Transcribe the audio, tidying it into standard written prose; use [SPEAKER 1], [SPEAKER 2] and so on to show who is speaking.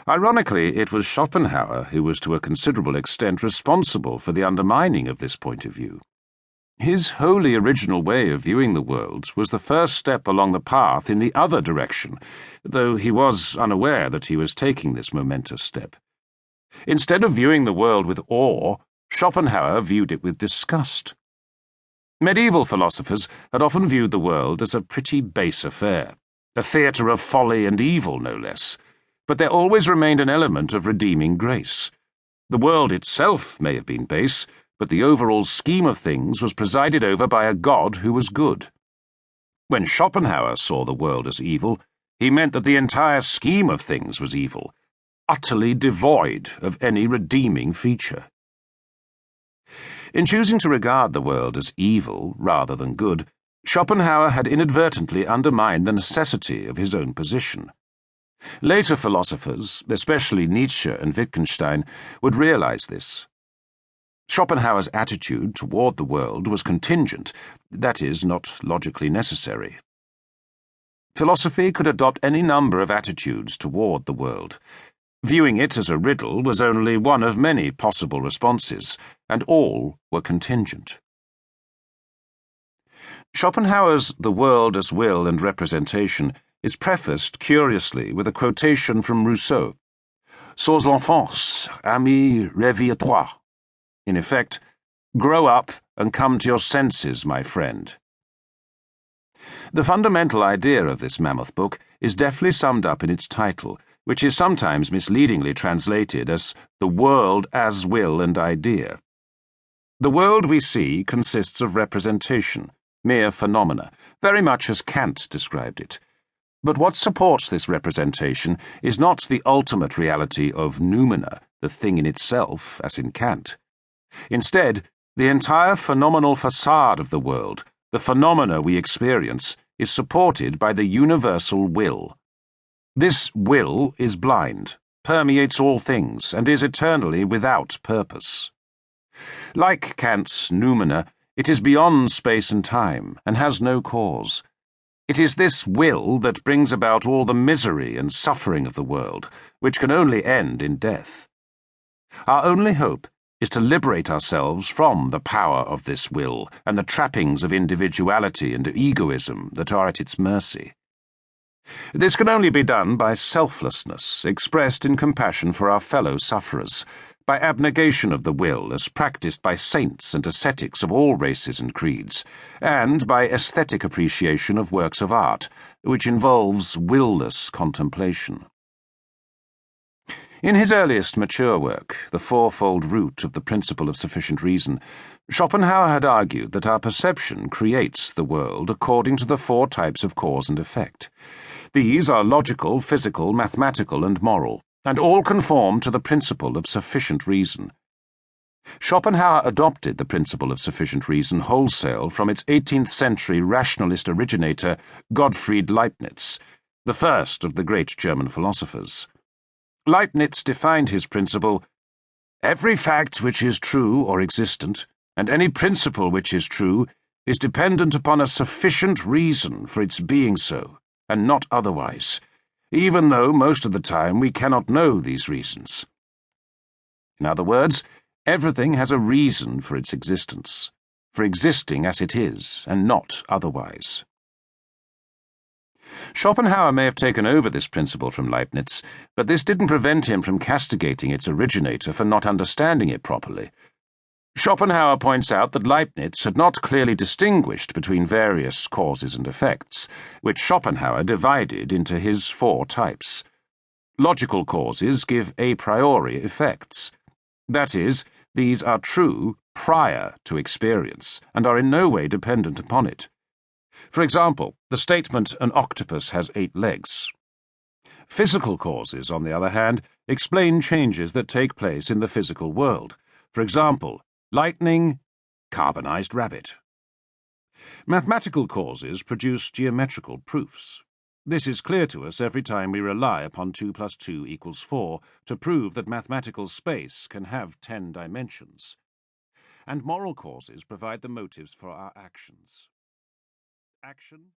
[SPEAKER 1] Ironically, it was Schopenhauer who was to a considerable extent responsible for the undermining of this point of view. His wholly original way of viewing the world was the first step along the path in the other direction, though he was unaware that he was taking this momentous step. Instead of viewing the world with awe, Schopenhauer viewed it with disgust. Medieval philosophers had often viewed the world as a pretty base affair, a theatre of folly and evil, no less, but there always remained an element of redeeming grace. The world itself may have been base, but the overall scheme of things was presided over by a God who was good. When Schopenhauer saw the world as evil, he meant that the entire scheme of things was evil, utterly devoid of any redeeming feature. In choosing to regard the world as evil rather than good, Schopenhauer had inadvertently undermined the necessity of his own position. Later philosophers, especially Nietzsche and Wittgenstein, would realize this. Schopenhauer's attitude toward the world was contingent, that is, not logically necessary. Philosophy could adopt any number of attitudes toward the world. Viewing it as a riddle was only one of many possible responses, and all were contingent. Schopenhauer's The World as Will and Representation is prefaced curiously with a quotation from Rousseau, Sois l'enfance, ami, réveille-toi. In effect, grow up and come to your senses, my friend. The fundamental idea of this mammoth book is deftly summed up in its title, which is sometimes misleadingly translated as The World as Will and Idea. The world we see consists of representation, mere phenomena, very much as Kant described it. But what supports this representation is not the ultimate reality of noumena, the thing in itself, as in Kant. Instead, the entire phenomenal façade of the world, the phenomena we experience, is supported by the universal will. This will is blind, permeates all things, and is eternally without purpose. Like Kant's noumena, it is beyond space and time, and has no cause. It is this will that brings about all the misery and suffering of the world, which can only end in death. Our only hope is to liberate ourselves from the power of this will and the trappings of individuality and egoism that are at its mercy. This can only be done by selflessness, expressed in compassion for our fellow sufferers, by abnegation of the will as practiced by saints and ascetics of all races and creeds, and by aesthetic appreciation of works of art, which involves will-less contemplation. In his earliest mature work, The Fourfold Root of the Principle of Sufficient Reason, Schopenhauer had argued that our perception creates the world according to the four types of cause and effect. These are logical, physical, mathematical, and moral, and all conform to the principle of sufficient reason. Schopenhauer adopted the principle of sufficient reason wholesale from its 18th-century rationalist originator Gottfried Leibniz, the first of the great German philosophers. Leibniz defined his principle, "Every fact which is true or existent, and any principle which is true, is dependent upon a sufficient reason for its being so, and not otherwise, even though most of the time we cannot know these reasons." In other words, everything has a reason for its existence, for existing as it is, and not otherwise. Schopenhauer may have taken over this principle from Leibniz, but this didn't prevent him from castigating its originator for not understanding it properly. Schopenhauer points out that Leibniz had not clearly distinguished between various causes and effects, which Schopenhauer divided into his four types. Logical causes give a priori effects. That is, these are true prior to experience, and are in no way dependent upon it. For example, the statement, "An octopus has 8 legs." Physical causes, on the other hand, explain changes that take place in the physical world. For example, lightning, carbonized rabbit. Mathematical causes produce geometrical proofs. This is clear to us every time we rely upon 2 + 2 = 4 to prove that mathematical space can have 10 dimensions. And moral causes provide the motives for our actions. Action